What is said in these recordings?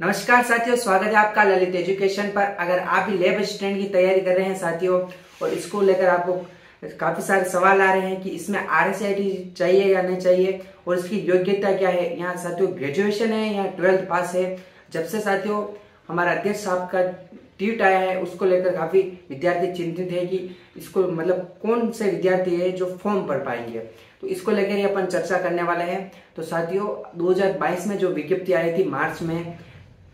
नमस्कार साथियों, स्वागत है आपका ललित एजुकेशन पर। अगर आप भी लैब असिस्टेंट की तैयारी कर रहे हैं साथियों और इसको लेकर आपको काफी सारे सवाल आ रहे हैं कि इसमें RSIT चाहिए या नहीं चाहिए और इसकी योग्यता क्या है। यहाँ साथियों ग्रेजुएशन है या 12th पास है। जब से साथियों हमारा अध्यक्ष साहब का ट्वीट आया है उसको लेकर काफी विद्यार्थी चिंतित है कि इसको मतलब कौन से विद्यार्थी है जो फॉर्म भर पाएंगे, तो इसको लेकर ही अपन चर्चा करने वाले हैं। तो साथियों 2022 में जो विज्ञप्ति आई थी मार्च में,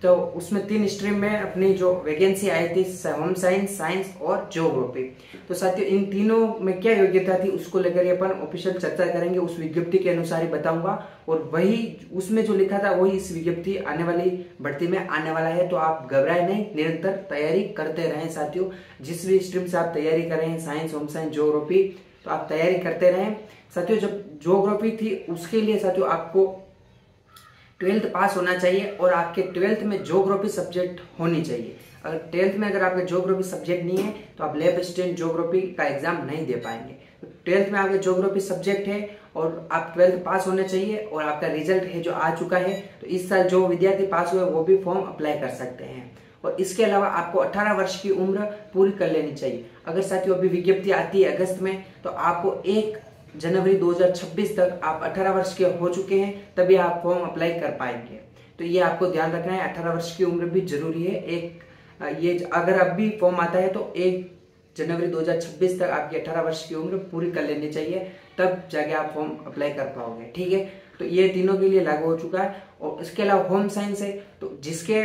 तो उसमें 3 स्ट्रीम में अपनी जो वैकेंसी आई थी होम साइंस, साइंस और ज्योग्राफी। तो साथियों इन तीनों में क्या योग्यता थी उसको लेकर अपन ऑफिशियल चर्चा करेंगे। उस विज्ञप्ति के अनुसार ही बताऊंगा और वही उसमें जो लिखा था वही इस विज्ञप्ति आने वाली भर्ती में आने वाला है। तो आप घबराए नहीं, निरंतर तैयारी करते रहें साथियों। जिस भी स्ट्रीम से आप तैयारी कर रहे हैं, साइंस, होम साइंस, ज्योग्राफी, तो आप तैयारी करते रहें साथियों। जब ज्योग्राफी थी उसके लिए साथियों आपको 12th पास होना चाहिए और आपके 12th में ज्योग्राफी सब्जेक्ट होनी चाहिए। अगर 12th में अगर आपके ज्योग्राफी सब्जेक्ट नहीं है तो आप लैब असिस्टेंट ज्योग्राफी का एग्जाम नहीं दे पाएंगे। तो 12th में आपके ज्योग्राफी सब्जेक्ट है और आप 12th पास होने चाहिए और आपका रिजल्ट है जो आ चुका है। तो इस साल जो विद्यार्थी पास हुए वो भी फॉर्म अप्लाई कर सकते हैं। और इसके अलावा आपको 18 वर्ष की उम्र पूरी कर लेनी चाहिए। अगर साथियों अभी विज्ञप्ति आती है अगस्त में, तो आपको 1 जनवरी 2026 तक आप 18 वर्ष के हो चुके हैं तभी आप फॉर्म अप्लाई कर पाएंगे। तो ये आपको ध्यान रखना है, 18 वर्ष की उम्र भी जरूरी है। ये अगर अब भी फॉर्म आता है तो 1 जनवरी 2026 तक आपकी 18 वर्ष की उम्र पूरी कर लेनी चाहिए, तब जाके आप फॉर्म अप्लाई कर पाओगे। ठीक है, तो ये तीनों के लिए लागू हो चुका है। और इसके अलावा होम साइंस है, तो जिसके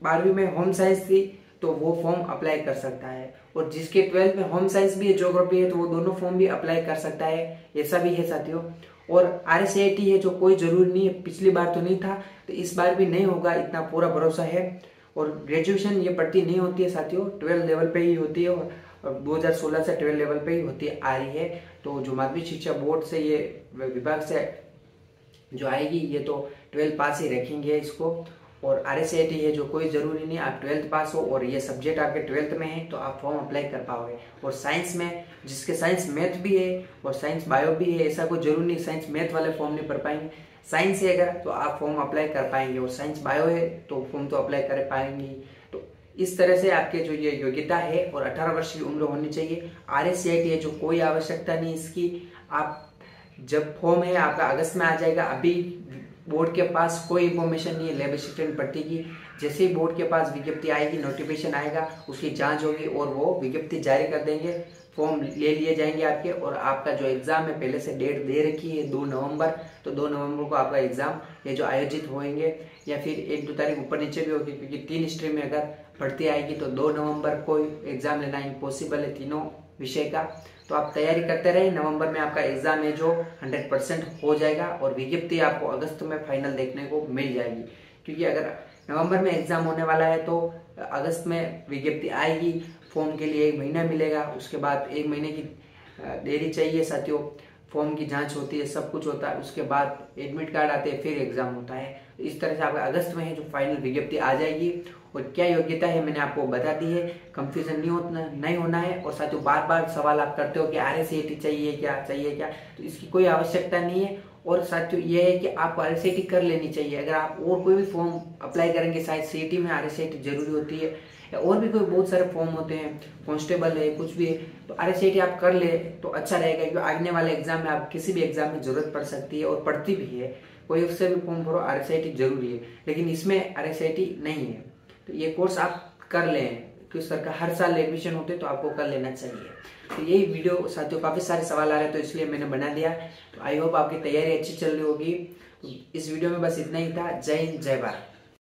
12वीं में होम साइंस थी तो वो फॉर्म अप्लाई कर सकता है, और जिसके 12th में होम साइंस भी है, ज्योग्राफी है, तो वो दोनों फॉर्म भी अप्लाई कर सकता है। ऐसा भी है साथियों। और RSIT है जो कोई जरूरी नहीं है, पिछली बार तो नहीं था तो इस बार भी नहीं होगा, इतना पूरा भरोसा है। और ग्रेजुएशन ये पढ़ती नहीं होती है साथियों, 12 लेवल पे ही होती है और 2016 से 12 लेवल पे ही होती आ रही है। तो जो माध्यमिक शिक्षा बोर्ड से ये विभाग से जो आएगी ये तो 12 पास ही रखेंगे इसको। और RSIT है जो कोई जरूरी नहीं, आप 12th पास हो और ये सब्जेक्ट आपके 12th में है तो आप फॉर्म अप्लाई कर पाओगे। और साइंस में जिसके साइंस मैथ भी है और साइंस बायो भी है, ऐसा कोई जरूरी नहीं साइंस मैथ वाले फॉर्म नहीं भर पाएंगे। साइंस है अगर तो आप फॉर्म अप्लाई कर पाएंगे, और साइंस बायो है तो फॉर्म तो अप्लाई कर पाएंगे। तो इस तरह से आपके जो ये योग्यता है और 18 वर्ष की उम्र होनी चाहिए। RSIT है जो कोई आवश्यकता नहीं इसकी, आप जब फॉर्म है आपका अगस्त में आ जाएगा। अभी बोर्ड के पास कोई इंफॉर्मेशन नहीं है लैब असिस्टेंट भर्ती की। जैसे ही बोर्ड के पास विज्ञप्ति आएगी, नोटिफिकेशन आएगा, उसकी जांच होगी और वो विज्ञप्ति जारी कर देंगे, फॉर्म ले लिए जाएंगे आपके। और आपका जो एग्जाम है पहले से डेट दे रखी है 2 नवंबर, तो 2 नवंबर को आपका एग्जाम ये जो आयोजित होंगे, या फिर 1-2 तारीख ऊपर नीचे भी होगी, क्योंकि 3 स्ट्रीम में अगर भर्ती आएगी तो 2 नवंबर को एग्जाम लेना इम्पॉसिबल है तीनों विषय का। तो आप तैयारी करते रहे, नवंबर में आपका एग्जाम है जो 100% हो जाएगा और विज्ञप्ति आपको अगस्त में फाइनल देखने को मिल जाएगी। क्योंकि अगर नवंबर में एग्जाम होने वाला है तो अगस्त में विज्ञप्ति आएगी, फॉर्म के लिए 1 महीना मिलेगा, उसके बाद 1 महीने की देरी चाहिए साथियों, फॉर्म की जांच होती है, सब कुछ होता है, उसके बाद एडमिट कार्ड आते हैं, फिर एग्जाम होता है। इस तरह से आपका अगस्त में है जो फाइनल विज्ञप्ति आ जाएगी। और क्या योग्यता है मैंने आपको बता दी है, कंफ्यूजन नहीं होना है। और साथियों बार बार सवाल आप करते हो कि RSIT चाहिए क्या, तो इसकी कोई आवश्यकता नहीं है। और साथियों ये है कि आपको RSIT कर लेनी चाहिए। अगर आप और कोई भी फॉर्म अप्लाई करेंगे, शायद CET में RSIT जरूरी होती है, या और भी कोई बहुत सारे फॉर्म होते हैं, कांस्टेबल है, कुछ भी है, तो RSIT आप कर ले तो अच्छा रहेगा। क्योंकि आने वाले एग्जाम में आप किसी भी एग्जाम में जरूरत पड़ सकती है और पड़ती भी है। कोई उससे भी फॉर्म भरो, RSIT जरूरी है, लेकिन इसमें RSIT नहीं है। तो ये कोर्स आप कर लें, क्योंकि सरकार हर साल एडमिशन होते तो आपको कर लेना चाहिए। तो यही वीडियो साथियों काफी सारे सवाल आ रहे हैं तो इसलिए मैंने बना दिया। तो आई होप आपकी तैयारी अच्छी चल रही होगी। तो इस वीडियो में बस इतना ही था। जय हिंद, जय भारत।